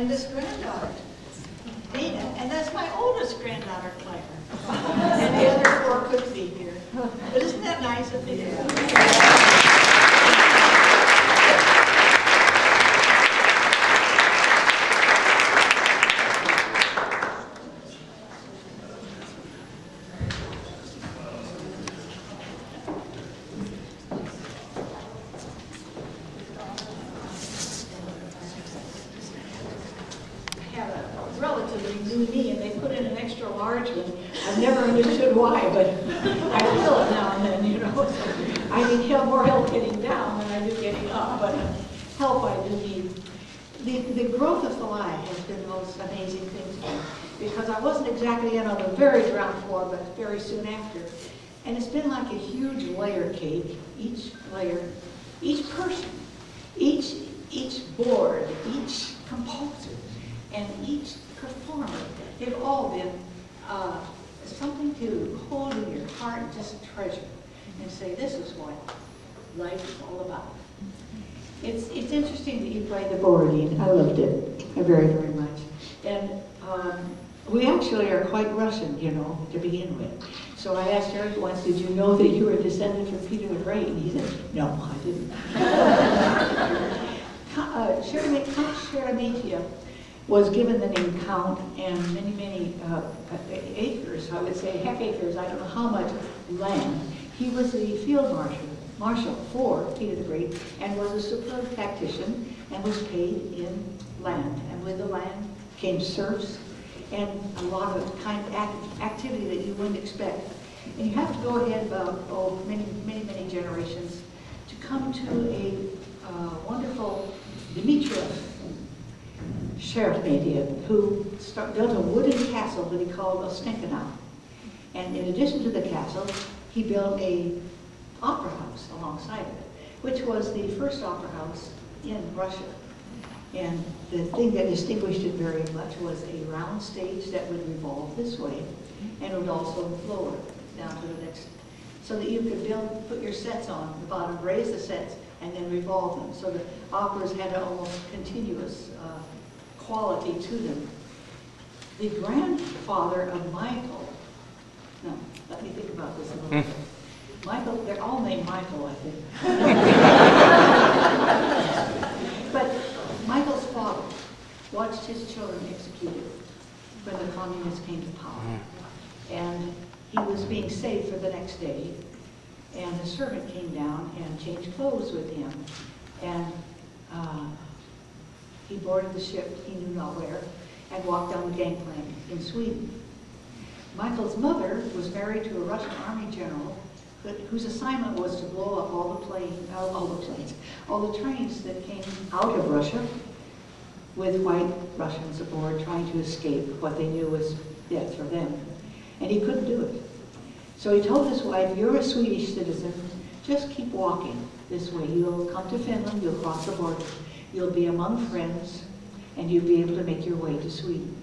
youngest granddaughter, Dana, and that's my oldest granddaughter, Claire. And the other four couldn't be here. But isn't that nice of you? I've never understood why, but I feel it now and then, you know. So I need more help getting down than I do getting up, but help I do need. The growth of Thalia has been the most amazing thing to me, because I wasn't exactly in on the very ground floor, but very soon after. And it's been like a huge layer cake, each layer, each person, each board, each composer, and each performer. They've all been something to hold in your heart and just treasure and say, this is what life is all about. It's interesting that you played the Borodin. I loved it very, very much. And we actually are quite Russian, you know, to begin with. So I asked Eric once, did you know that you were descended from Peter the Great? And he said, no, I didn't. Count Sheremetiew was given the name Count, and many, many acres, I would say hectares, I don't know how much land. He was the field marshal for Peter the Great, and was a superb tactician, and was paid in land. And with the land came serfs, and a lot of kind of activity that you wouldn't expect. And you have to go ahead about, many, many, many generations to come to a wonderful Dmitriev Sheremetiew, who built a wooden castle that he called Ostenkanov. And in addition to the castle, he built an opera house alongside of it, which was the first opera house in Russia. And the thing that distinguished it very much was a round stage that would revolve this way, and it would also lower down to the next, so that you could put your sets on the bottom, raise the sets, and then revolve them. So the operas had an almost continuous quality to them. The grandfather of Michael, no, let me think about this a little bit. Michael, they're all named Michael, I think. But Michael's father watched his children executed when the communists came to power. And he was being saved for the next day. And the servant came down and changed clothes with him. And he boarded the ship, he knew not where, and walked down the gangplank in Sweden. Michael's mother was married to a Russian army general whose assignment was to blow up all the trains that came out of Russia with white Russians aboard trying to escape what they knew was death for them. And he couldn't do it. So he told his wife, you're a Swedish citizen, just keep walking this way. You'll come to Finland, you'll cross the border, you'll be among friends, and you'll be able to make your way to Sweden.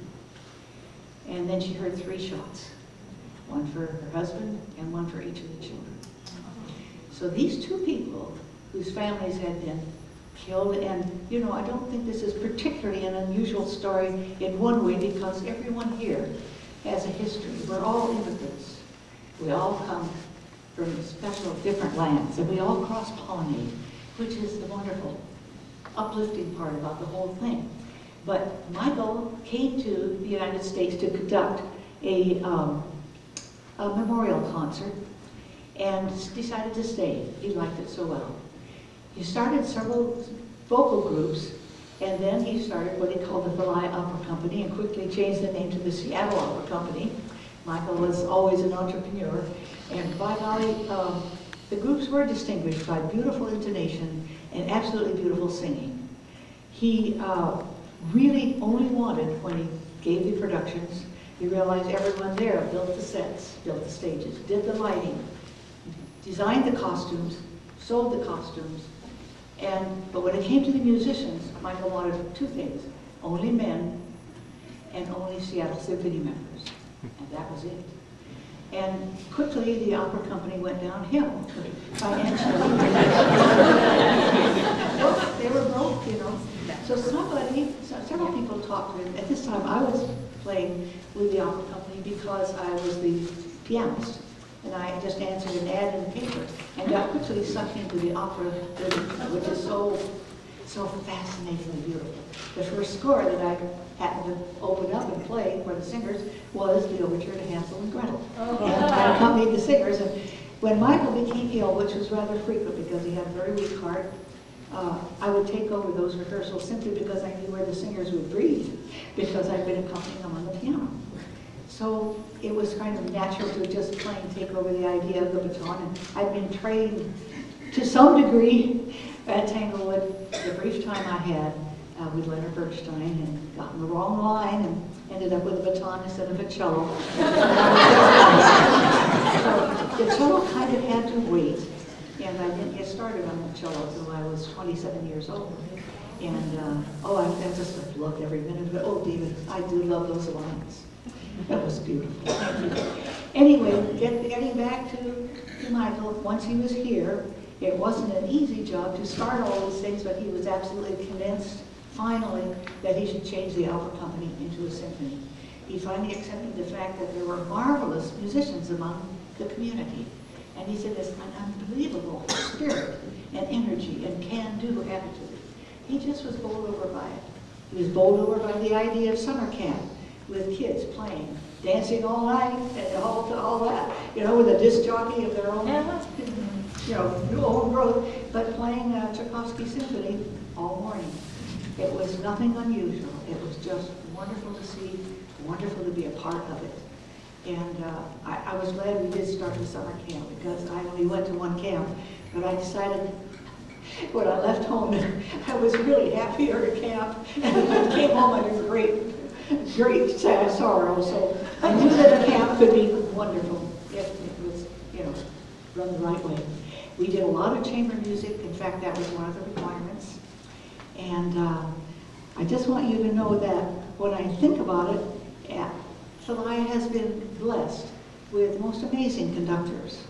And then she heard 3 shots, one for her husband and one for each of the children. So these 2 people whose families had been killed, and you know, I don't think this is particularly an unusual story in one way, because everyone here has a history. We're all immigrants. We all come from special different lands, and we all cross-pollinate, which is the wonderful, uplifting part about the whole thing. But Michael came to the United States to conduct a memorial concert and decided to stay. He liked it so well. He started several vocal groups, and then he started what he called the Thalia Opera Company, and quickly changed the name to the Seattle Opera Company. Michael was always an entrepreneur, and by golly, the groups were distinguished by beautiful intonation and absolutely beautiful singing. He really only wanted, when he gave the productions, he realized everyone there built the sets, built the stages, did the lighting, designed the costumes, sold the costumes, but when it came to the musicians, Michael wanted 2 things: only men and only Seattle Symphony members, and that was it. And quickly the opera company went downhill financially. They were broke, you know. So several several people talked to him. At this time, I was playing with the opera company because I was the pianist. And I just answered an ad in the paper and got quickly sucked into the opera, which is so fascinatingly beautiful. The first score that I happened to open up and play for the singers was the overture to Hansel and Gretel. And I accompanied the singers. And when Michael became ill, which was rather frequent because he had a very weak heart, I would take over those rehearsals simply because I knew where the singers would breathe, because I'd been accompanying them on the piano. So it was kind of natural to just plain take over the idea of the baton. And I'd been trained to some degree at Tanglewood. The brief time I had with Leonard Bernstein and got in the wrong line and ended up with a baton instead of a cello. So the cello kind of had to wait. And I didn't get started on the cello until I was 27 years old. And I just loved every minute of it. Oh, David, I do love those lines. That was beautiful. Thank you. Anyway, getting back to Michael, once he was here, it wasn't an easy job to start all these things, but he was absolutely convinced, finally, that he should change the opera company into a symphony. He finally accepted the fact that there were marvelous musicians among the community. And he said there's an unbelievable spirit and energy and can-do attitude. He just was bowled over by it. He was bowled over by the idea of summer camp with kids playing, dancing all night and all that, with a disc jockey of their own, own growth, but playing Tchaikovsky Symphony all morning. It was nothing unusual. It was just wonderful to see, wonderful to be a part of it. And I was glad we did start the summer camp because I only went to one camp, but I decided when I left home that I was really happier at camp and I came home under great sad sorrow. So I knew that a camp could be wonderful if it was, run the right way. We did a lot of chamber music. In fact, that was one of the requirements. And I just want you to know that when I think about it, Thalia has been blessed with most amazing conductors.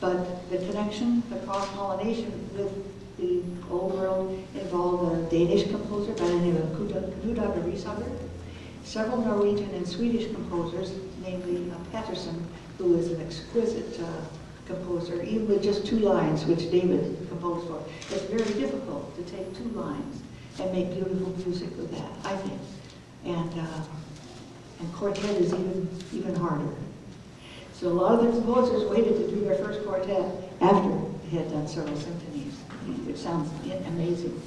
But the connection, the cross-pollination with the old world involved a Danish composer by the name of Knud Rissager, several Norwegian and Swedish composers, namely Patterson, who is an exquisite composer, even with just 2 lines, which David composed for. It's very difficult to take 2 lines and make beautiful music with that, I think. And quartet is even harder. So a lot of the composers waited to do their first quartet after they had done several symphonies, which sounds amazing.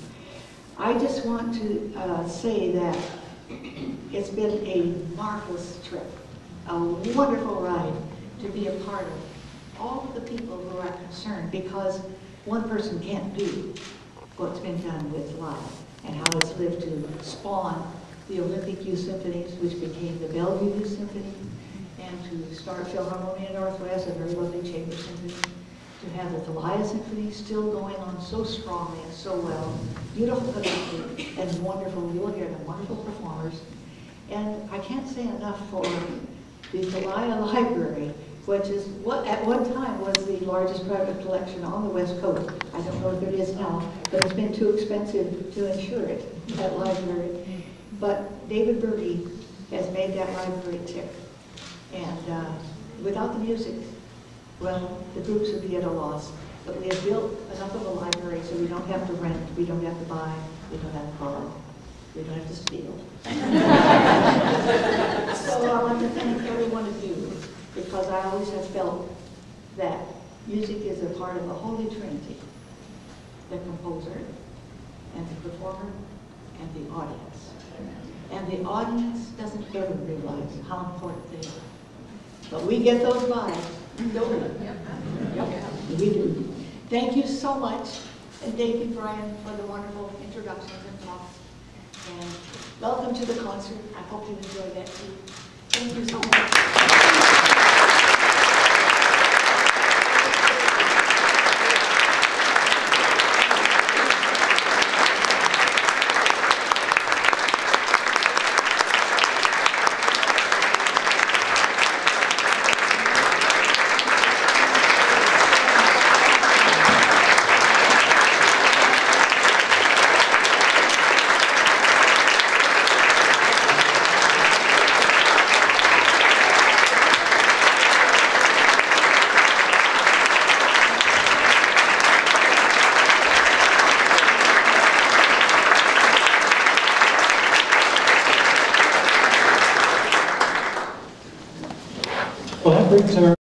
I just want to say that it's been a marvelous trip, a wonderful ride to be a part of all of the people who are concerned, because one person can't do what's been done with Thalia and how it's lived to spawn the Olympic Youth Symphonies, which became the Bellevue Youth Symphony, and to start Philharmonia Northwest, a very lovely chamber symphony, to have the Thalia Symphony still going on so strongly and so well, beautiful conductor and wonderful, you'll hear them, wonderful performers. And I can't say enough for the Thalia Library, which is what at one time was the largest private collection on the West Coast. I don't know if it is now, but it's been too expensive to insure it, that library. But David Berge has made that library tick. And without the music, well, the groups would be at a loss. But we have built enough of a library so we don't have to rent, we don't have to buy, we don't have to borrow, we don't have to steal. So I want to thank every one of you, because I always have felt that music is a part of the Holy Trinity, the composer and the performer and the audience. And the audience doesn't ever realize how important they are. But we get those vibes, don't we? Yep. We do. Thank you so much. And thank you, Brian, for the wonderful introductions and talks. And welcome to the concert. I hope you enjoy that too. Thank you so much. big turn.